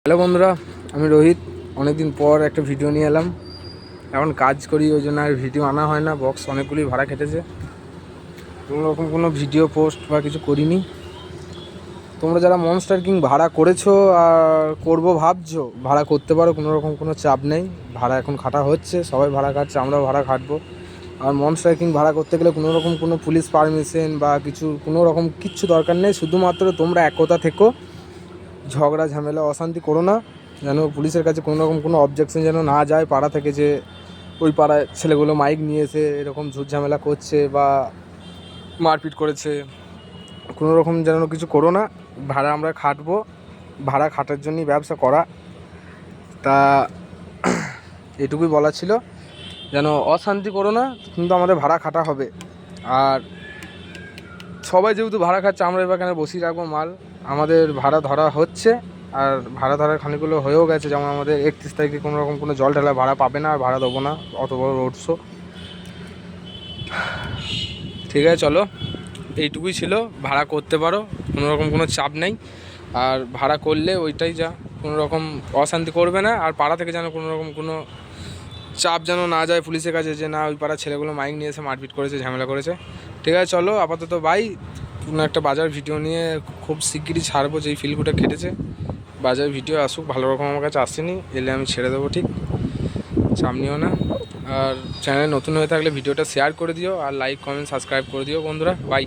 Hello বন্ধুরা, আমি রোহিত। অনেকদিন পর একটা ভিডিও নিয়ে এলাম। এখন কাজ করি, ওই জন্য আর ভিডিও আনা হয় না। বক্স অনেকগুলি ভাড়া কেটেছে, কোনোরকম কোনো ভিডিও পোস্ট বা কিছু করিনি। তোমরা যারা মনস্টার কিং ভাড়া করেছো আর করবো ভাবছো, ভাড়া করতে পারো, কোনোরকম কোনো চাপ নেই। ভাড়া এখন খাটা হচ্ছে, সবাই ভাড়া খাটছে, আমরাও ভাড়া খাটবো। আর মনস্টার কিং ভাড়া করতে গেলে কোনোরকম কোনো পুলিশ পারমিশন বা কিছু কোনোরকম কিচ্ছু দরকার নেই। শুধুমাত্র তোমরা একতা থেকো, ঝগড়া ঝামেলা অশান্তি করো না, যেন পুলিশের কাছে কোনো রকম কোনো অবজেকশন যেন না যায় পাড়া থেকে, যে ওই পাড়ায় ছেলেগুলো মাইক নিয়ে এসে এরকম ঝুট ঝামেলা করছে বা মারপিট করেছে। কোনো রকম যেন কিছু করো না। ভাড়া আমরা খাটবো, ভাড়া খাটার জন্যই ব্যবসা করা। তা এটুকুই বলা ছিল, যেন অশান্তি করো না, কিন্তু আমাদের ভাড়া খাটা হবে। আর সবাই যেহেতু ভাড়া খাচ্ছে, আমরা এবার কেন বসিয়ে রাখবো মাল। আমাদের ভাড়া ধরা হচ্ছে, আর ভাড়া ধরার খানিকগুলো হয়েও গেছে। যেমন আমাদের 31 তারিখে কোনো রকম কোনো জল ঢালা ভাড়া পাবে না, আর ভাড়া দেবো না। অত বড় রোড শো। ঠিক আছে, চলো, এইটুকুই ছিল। ভাড়া করতে পারো, কোনো রকম কোনো চাপ নেই। আর ভাড়া করলে ওইটাই যা, কোনো রকম অশান্তি করবে না। আর পাড়া থেকে যেন কোনো রকম কোনো চাপ যেন না যায় পুলিশের কাছে, যে না ওই পাড়ার ছেলেগুলো মাইক নিয়ে এসে মারপিট করেছে, ঝামেলা করেছে। ঠিক আছে, চলো আপাতত বাই। কোনো একটা বাজার ভিডিও নিয়ে খুব শিগগিরই ছাড়বো, যেই ফিল্মটা কেটেছে। বাজার ভিডিও আসুক, ভালো রকম আমার কাছে আসেনি, এলে আমি ছেড়ে দেবো, ঠিক চাপ নিও না। আর চ্যানেলে নতুন হয়ে থাকলে ভিডিওটা শেয়ার করে দিও, আর লাইক কমেন্ট সাবস্ক্রাইব করে দিও বন্ধুরা। বাই।